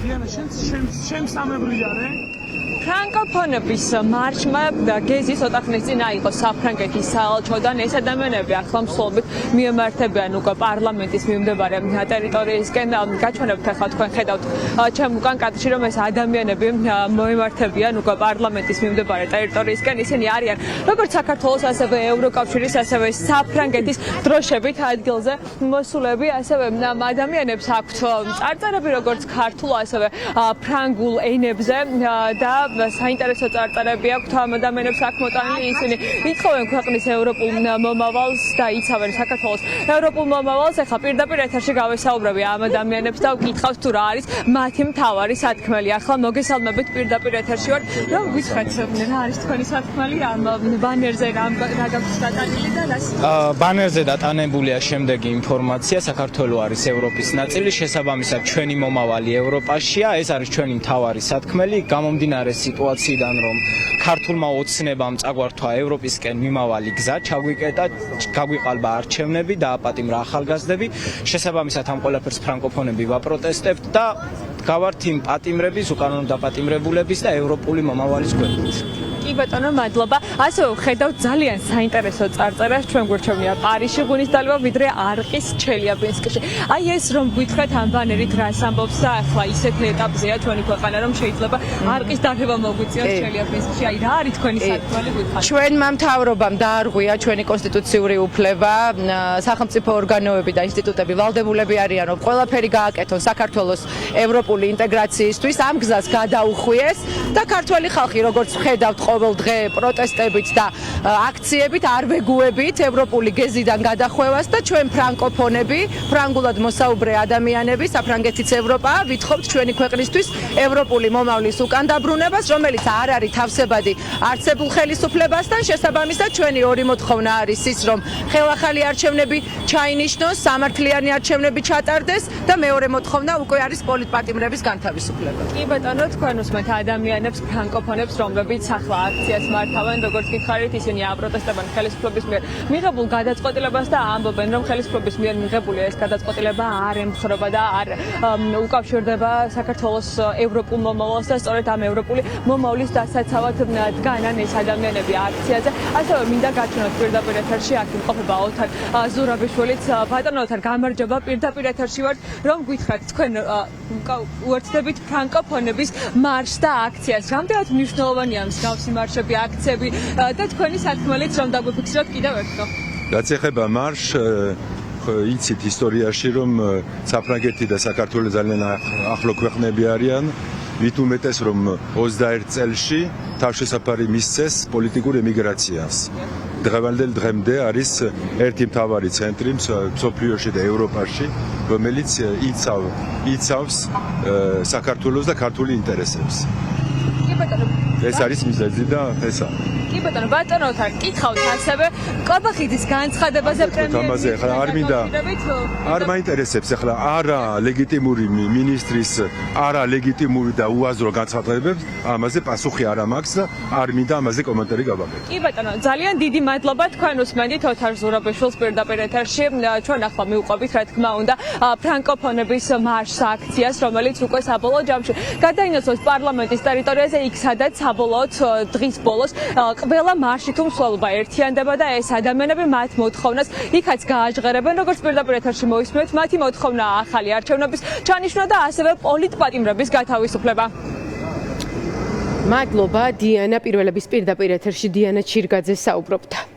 დიანა შენ სამებრიჯ არე? ფრანკოფონების მარშმა გეზის ოტახნის წინ აიღო საფრანგეთის საელჩოდან ეს ადამიანები ახლა მსვლობით მიემართებიან უკვე პარლამენტის მიმდებარე ტერიტორიისკენ გაჩვენებთ ახლა თქვენ ხედავთ ჩემ უკან კადრში რომ ეს ადამიანები მოემართებიან უკვე პარლამენტის მიმდებარე ტერიტორიისკენ ისინი არიან როგორც საქართველოს ასევე ევროკავშირის ასევე საფრანგეთის დროშებით ადგილზე მოსულები ასევე ადამიანებს აქვთ წარწერები როგორც ქართულ ასევე ფრანგულ ენებზე და საინტერესო წარწერები აქვთ ამ ადამიანებს აქ მოტანილი ისინი ითხოვენ ქვეყნის ევროპულ მომავალს და იცავენ საქართველოს ევროპულ მომავალს ახლა პირდაპირ ეთერში გავესაუბრები ამ ადამიანებს და ვკითხავთ თუ რა არის მათი მთავარი სათქმელი ახლა მოგესალმებით პირდაპირ ეთერში ვარ რომ გითხრათ რა არის თქვენი სათქმელი ამ ბანერზე რა გაგვაქვს დატანილი და რას ბანერზე დატანებულია შემდეგი ინფორმაცია საქართველოს არის ევროპის ნაწილი შესაბამისად ჩვენი მომავალი ევროპაშია ეს არის ჩვენი მთავარი სათქმელი გამომდინარე სიტუაციიდან რომ ქართულმა ოცნებამ წაგვართვა ევროპისკენ მიმავალი გზა ჩაგვიკეტა გაგვიყალბა არჩევნები და აპატიმრა ახალგაზრდები შესაბამისად ამ ყველაფერს ფრანკოფონები ვაპროტესტებთ და გავართ იმ პატიმრების უკანონო დაპატიმრებულების და ევროპული მომავალის გვერდით კი ბატონო მადლობა ასევე ვხედავთ ძალიან საინტერესო წარწერას ჩვენ გვერდჩევნია პარიზში ღონისძიება ვიდრე არყის ჩელიაბინსკში აი ეს რომ გითხრათ ამ ბანერით რას ამბობს და ახლა ისეთ ეტაპზეა ჩვენი ქვეყანა რომ შეიძლება არყის დაგება მოგვიწიოს ჩელიაბინსკში აი რა არის თქვენი სათქმელი გითხრათ ჩვენმა მთავრობამ დაარღვია ჩვენი კონსტიტუციური უფლება სახელმწიფო ორგანოები და ინსტიტუტები ვალდებულები არიან რომ ყველაფერი გააკეთონ საქართველოს ევროპული ინტეგრაციისთვის ამ გზას გადაუხვიეს და ქართველი ხალხი როგორც ვხედავთ ყოველ დღე პროტესტებით და აქციებით არ ვეგუებით ევროპული გეზიდან გადახვევას და ჩვენ ფრანკოფონები, ფრანგულად მოსაუბრე ადამიანები, საფრანგეთის ევროპა ვითხოვთ ჩვენი ქვეყნისთვის ევროპული მომავლის უკან დაბრუნებას, რომელიც არ არის თავსებადი არცებულ ხელისუფლებასთან, შესაბამისად ჩვენი ორი მოთხოვნა არის ის, რომ ხელახალი არჩევნები ჩაინიშნოს, სამართლიანი არჩევნები ჩატარდეს და მეორე მოთხოვნა უკვე არის პოლიტპატიმრების განთავისუფლება. კი ბატონო, თქვენ უსმენთ ადამიანებს, ფრანკოფონებს, რომლებიც ახლა აქციას მართავენ, როგორც გითხარით, ისინი აპროტესტებენ ხელისუფლების მიერ მიღებულ გადაწყვეტილებას და ამბობენ, რომ ხელისუფლების მიერ მიღებული ეს გადაწყვეტილება არ ემხრობა და არ უკავშირდება საქართველოს ევროპულ მომავალს და სწორედ ამ ევროპული მომავლის დასაცავად დგანან ეს ადამიანები აქციაზე. ასევე მინდა გაჩვენოთ პირდაპირ ეთერში აქ იმყოფება ოთარ ზურაბიშვილიც. ბატონო ოთარ, გამარჯობა, პირდაპირ ეთერში ვართ, რომ გითხრათ, თქვენ უერთდებით ფრანკოფონების მარშს და აქციას. რამდენად მნიშვნელოვანია მსგავსი მარშები, აქციები და თქვენი სათქმელიც რომ დაგვიფიქსიროთ კიდევ ერთხელ. რაც ეხება მარშს, იცით ისტორიაში რომ საფრანგეთი და საქართველო ძალიან ახლო ქვეყნები არიან, ვით უმეტეს რომ 21 წელში თავშესაფარი მისცეს პოლიტიკურ ემიგრაციას. დღევანდელ დღემდე არის ერთი მთავარი ცენტრი მსოფლიოში და ევროპაში, რომელიც იცავს საქართველოს და ქართული ინტერესებს. ეს არის მიზეზი და ესა. კი ბატონო, ბატონო თან კითხავთ ასევე კვებახიძის განცხადებაზე პრემიერის არ მაინტერესებს ახლა არა ლეგიტიმური მინისტრის არა ლეგიტიმური და უაზრო განცხადებებს ამაზე პასუხი არ მაქვს და არ მინდა ამაზე კომენტარი გავაკეთო. კი ბატონო, ძალიან დიდი მადლობა თქვენ უსმენთ ოთარ ზურაბიშვილს პირდაპირ ეთერში. ჩვენ ახლა მივყვებით რა თქმა უნდა ფრანკოფონების მარშს აქციას, რომელიც უკვე საბოლოო ჯამში გადაინაცვლეს პარლამენტის ტერიტორიაზე იქ სადაც საბოლოოდ დღის ბოლოს ყველა მარში თუ მსვლელობა ერთიანდება და ეს ადამიანები მათ მოთხოვნას იქაც გააჟღერებენ, როგორც პირდაპირ ეთერში მოისმენთ, მათი მოთხოვნა ახალი არჩევნების ჩანიშვნა და ასევე პოლიტპატიმრების გათავისუფლება. მადლობა დიანა, პირველების პირდაპირ ეთერში დიანა ჩირგაძე საუბრობდა.